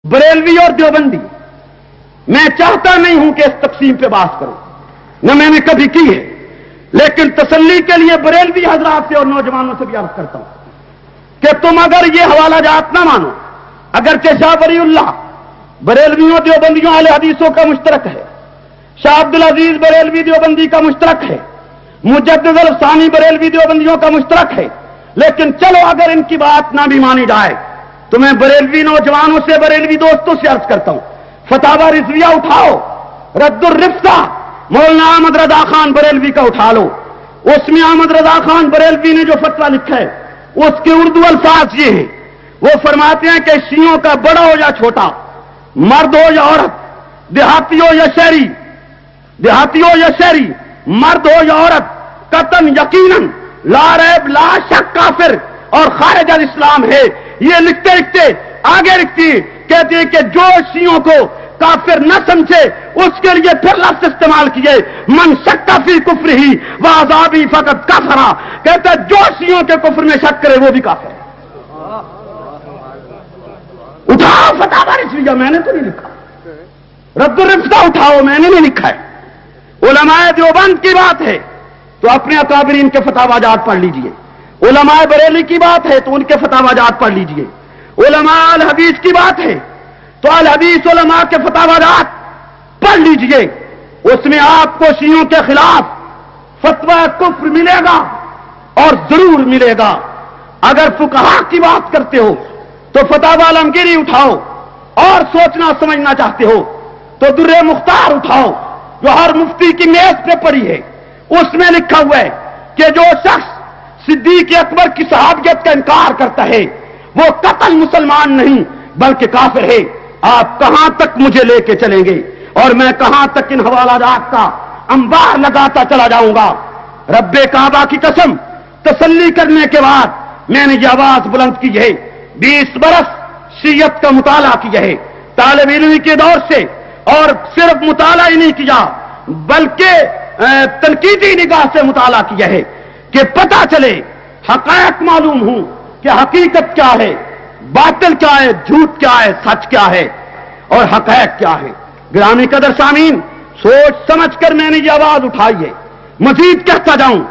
बरेलवी और देवबंदी, मैं चाहता नहीं हूं कि इस तकसीम पे बात करूं, न मैंने कभी की है, लेकिन तसल्ली के लिए बरेलवी हजरात से और नौजवानों से भी अर्ज करता हूं कि तुम अगर ये हवाला जात ना मानो, अगर के शाह वलीउल्लाह बरेलवियों देवबंदियों अहले हदीसों का मुश्तरक है, शाह अब्दुल अजीज बरेलवी देवबंदी का मुश्तरक है, मुजद्दिद अल-सानी बरेलवी देवबंदियों का मुश्तरक है, लेकिन चलो अगर इनकी बात ना भी मानी जाए तो मैं बरेलवी नौजवानों से, बरेलवी दोस्तों से अर्ज करता हूं, फतावा रिजविया उठाओ, रद्दुर रिफ्ता मौलाना अहमद रजा खान बरेलवी का उठा लो। उसमें अहमद रजा खान बरेलवी ने जो फतवा लिखा है उसके उर्दू अल्फाज ये हैं, वो फरमाते हैं कि शियों का बड़ा हो या छोटा, मर्द हो या औरत, देहाती हो या शहरी, मर्द हो या औरत, कतन यकीनन ला रैब ला शक काफिर और खारिज अल इस्लाम है। ये लिखते लिखते आगे लिखती कहती है कि जो शियों को काफिर न समझे उसके लिए फिर लफ्ज इस्तेमाल किए, मन शक्का फी कुफ्र ही व अज़ाबी फकत काफरा, कहता है जो शियों के कुफ्र में शक करे वो भी काफिर है। उठाओ फतावा रिजविया, मैंने तो नहीं लिखा, रद्दुर रिफ्ता उठाओ, मैंने नहीं लिखा है। उलमाए देवबंद की बात है तो अपने अकाबिरीन के फतावाजात पढ़ लीजिए, उलमाए बरेली की बात है तो उनके फतावाजात पढ़ लीजिए, उलमा अल हदीस की बात है तो अल हदीस उलमा के फतावाजात पढ़ लीजिए, उसमें आपको शियों के खिलाफ फतवा कुफ्र मिलेगा और जरूर मिलेगा। अगर फुकहा की बात करते हो तो फतावा आलमगीरी उठाओ, और सोचना समझना चाहते हो तो दुर्रे मुख्तार उठाओ जो हर मुफ्ती की मेज पे पड़ी है, उसमें लिखा हुआ है कि जो शख्स सिद्दीक अकबर की सहाबियत का इनकार करता है वो कतल मुसलमान नहीं बल्कि काफिर है। आप कहां तक मुझे लेके चलेंगे और मैं कहां तक इन हवालाजात का अंबार लगाता चला जाऊंगा। रब्बे काबा की कसम, तसल्ली करने के बाद मैंने ये आवाज बुलंद की है, 20 बरस शीयत का मुताला किया है तालिब इल्म के दौर से, और सिर्फ मुताला ही नहीं किया बल्कि तनकीदी निगाह से मुताला किया है कि पता चले, हकायक मालूम हूं कि हकीकत क्या है, बातिल क्या है, झूठ क्या है, सच क्या है और हकायक क्या है। गिरामी कदर सामीन, सोच समझ कर मैंने ये आवाज उठाई है। मजीद कहता जाऊं,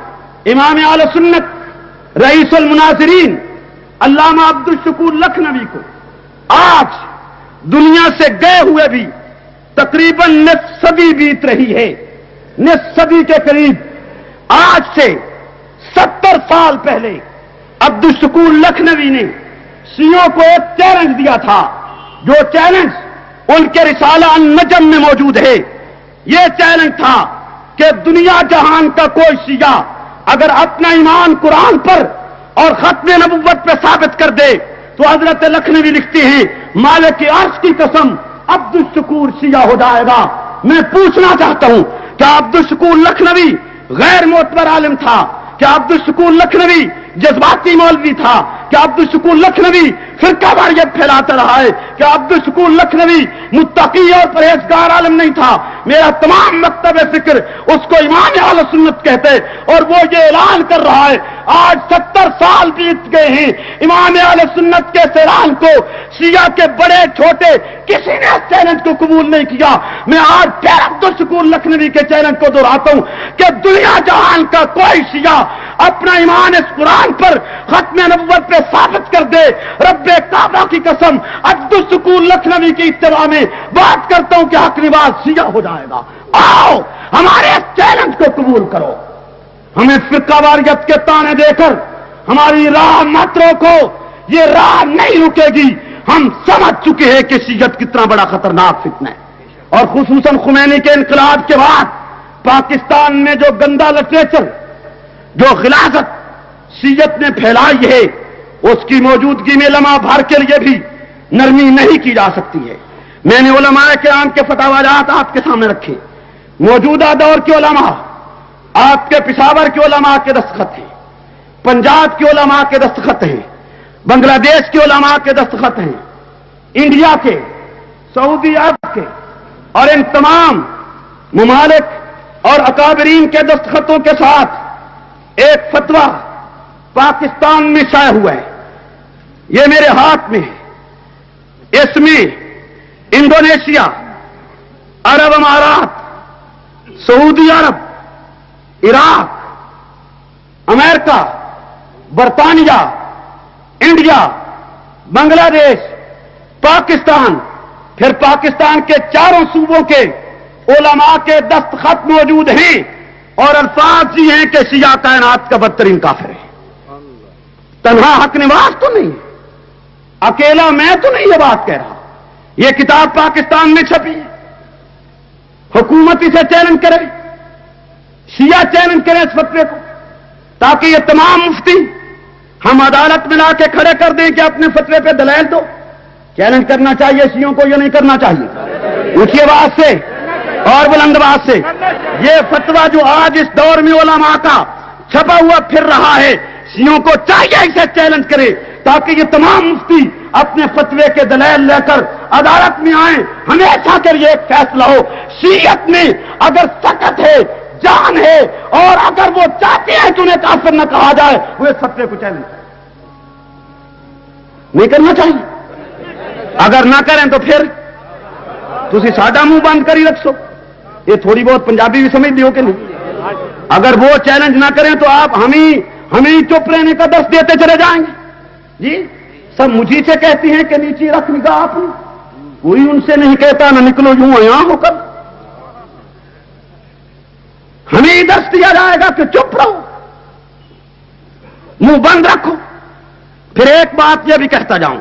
इमाम आले सुन्नत रईसुल मुनाजिरीन अल्लामा अब्दुल शकूर लखनवी को आज दुनिया से गए हुए भी तकरीबन निस्फ सदी बीत रही है, निस्फ सदी के करीब। आज से 70 साल पहले अब्दुल शकूर लखनवी ने शियों को एक चैलेंज दिया था, जो चैलेंज उनके रिसाला अन-नजम में मौजूद है। यह चैलेंज था कि दुनिया जहान का कोई शिया अगर अपना ईमान कुरान पर और खत्म नबुव्वत पे साबित कर दे तो हजरत लखनवी लिखते हैं, मालिक अर्श की कसम अब्दुल शकूर शिया हो जाएगा। मैं पूछना चाहता हूं, क्या अब्दुल शकूर लखनवी गैर मोतबर आलिम था? क्या अब्दुल शकूर लखनवी जज्बाती मौलवी था? क्या अब्दुल शकूर लखनवी फिरका वारियत फैलाता रहा है? क्या अब्दुल शकूर लखनवी मुत्तकी और परहेजगार आलिम नहीं था? मेरा तमाम मकतब फिक्र उसको इमाम अहले सुन्नत कहते, और वो ये ऐलान कर रहा है। आज 70 साल बीत गए हैं, इमाम अहले सुन्नत के इस ऐलान को शिया के बड़े छोटे किसी ने इस चैलेंज को कबूल नहीं किया। मैं आज फिर अब्दुल शकूर लखनवी के चैलेंज को दोहराता हूं कि दुनिया जहान का कोई शिया अपना ईमान इस कुरान पर खत्म नबुव्वत पे साबित कर दे, रब्बे काबा की कसम अब्दुल शकूर लखनवी की इत्तिबा में बात करता हूं कि हक निवाज शिया हो जाएगा। आओ हमारे इस चैलेंज को कबूल करो। हमें फिरकावारियत के ताने देकर हमारी राह मत रोको, ये राह नहीं रुकेगी। हम समझ चुके हैं कि शियत कितना बड़ा खतरनाक फितना है, और खुसूसन खुमैनी के इनकलाब के बाद पाकिस्तान में जो गंदा लिटरेचर, जो गिलाजत शियत ने फैलाई है, उसकी मौजूदगी में लम्हा भर के लिए भी नरमी नहीं की जा सकती है। मैंने उलमाए किराम के फतावाजात आपके सामने रखे। मौजूदा दौर के उलमा, आपके पिशावर के उलमा के दस्तखत हैं, पंजाब के उलमा के दस्तखत हैं, बांग्लादेश के उलमा के दस्तखत हैं, इंडिया के, सऊदी अरब के, और इन तमाम ममालिक और अकाबरीन के दस्तखतों के साथ एक फतवा पाकिस्तान में शाया हुआ है। ये मेरे हाथ में है। इसमें इंडोनेशिया, अरब अमारात, सऊदी अरब, इराक, अमेरिका, बरतानिया, इंडिया, बांग्लादेश, पाकिस्तान, फिर पाकिस्तान के चारों सूबों के उलमा के दस्तखत मौजूद हैं और अल्फाज ही हैं कि शिया कायनात का बदतरीन काफिर है। तन्हा हक निवास तो नहीं, अकेला मैं तो नहीं ये बात कह रहा, ये किताब पाकिस्तान में छपी है। हुकूमत इसे चैलेंज करे, शिया चैलेंज करें इस फतवे को, ताकि ये तमाम मुफ्ती हम अदालत में ला के खड़े कर दें कि अपने फतवे पे दलाइल दो। चैलेंज करना चाहिए शियों को, ये नहीं करना चाहिए। ऊंची आवाज से और बुलंद आवाज से ये फतवा जो आज इस दौर में उलमा का छपा हुआ फिर रहा है, शियों को चाहिए इसे चैलेंज करे, ताकि ये तमाम मुफ्ती अपने फतवे के दलाइल लेकर अदालत में आए। हमेशा के लिए एक फैसला हो, शीयत में अगर सकत है, जान है, और अगर वो चाहते हैं कि उन्हें काफिर न कहा जाए, वो इस फतवे को चैलेंज नहीं करना चाहिए। अगर ना करें तो फिर तुसी साडा मुंह बंद करी रखो। ये थोड़ी बहुत पंजाबी भी समझ लियो कि नहीं। अगर वो चैलेंज ना करें तो आप हम ही चुप रहने का दर्श देते चले जाएंगे। जी सब मुझी से कहती हैं कि नीचे रख निगाह आपने, कोई उनसे नहीं कहता ना निकलो यूं यहां होकर। हमें दर्श दिया जाएगा कि चुप रहो, मुंह बंद रखो। फिर एक बात यह भी कहता जाऊं,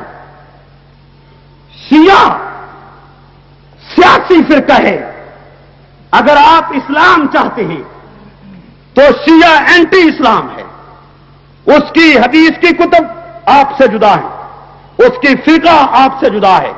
शिया सियासी फिरका है। अगर आप इस्लाम चाहते हैं तो शिया एंटी इस्लाम है। उसकी हदीस की कुतुब आपसे जुदा है, उसकी फिरका आपसे जुदा है,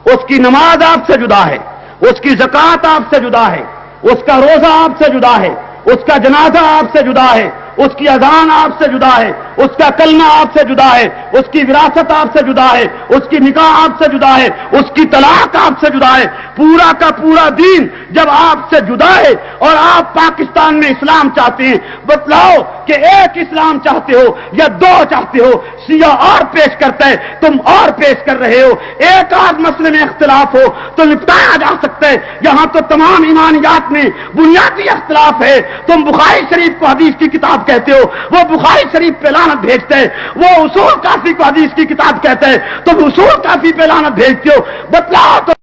उसकी नमाज आपसे जुदा है, उसकी ज़कात आपसे जुदा है, उसका रोजा आपसे जुदा है, उसका जनाजा आपसे जुदा है, उसकी अजान आपसे जुदा है, उसका कलमा आपसे जुदा है, उसकी विरासत आपसे जुदा है, उसकी निकाह आपसे जुदा है, उसकी तलाक आपसे जुदा है। पूरा का पूरा दीन जब आपसे जुदा है और आप पाकिस्तान में इस्लाम चाहते हैं, बतलाओ कि एक इस्लाम चाहते हो या दो चाहते हो। शिया और पेश करता है, तुम और पेश कर रहे हो। एक आध मसले में इख्तिलाफ हो तो निपटाया जा सकता है, यहां तो तमाम ईमानियात में बुनियादी इख्तिलाफ है। तुम बुखारी शरीफ को हदीस की किताब कहते हो, वो बुखारी शरीफ पे लानत भेजते हैं। वो उसूल काफी को हदीस की किताब कहते हैं, तुम उसूल काफी पे लानत भेजते हो। बतलाओ तो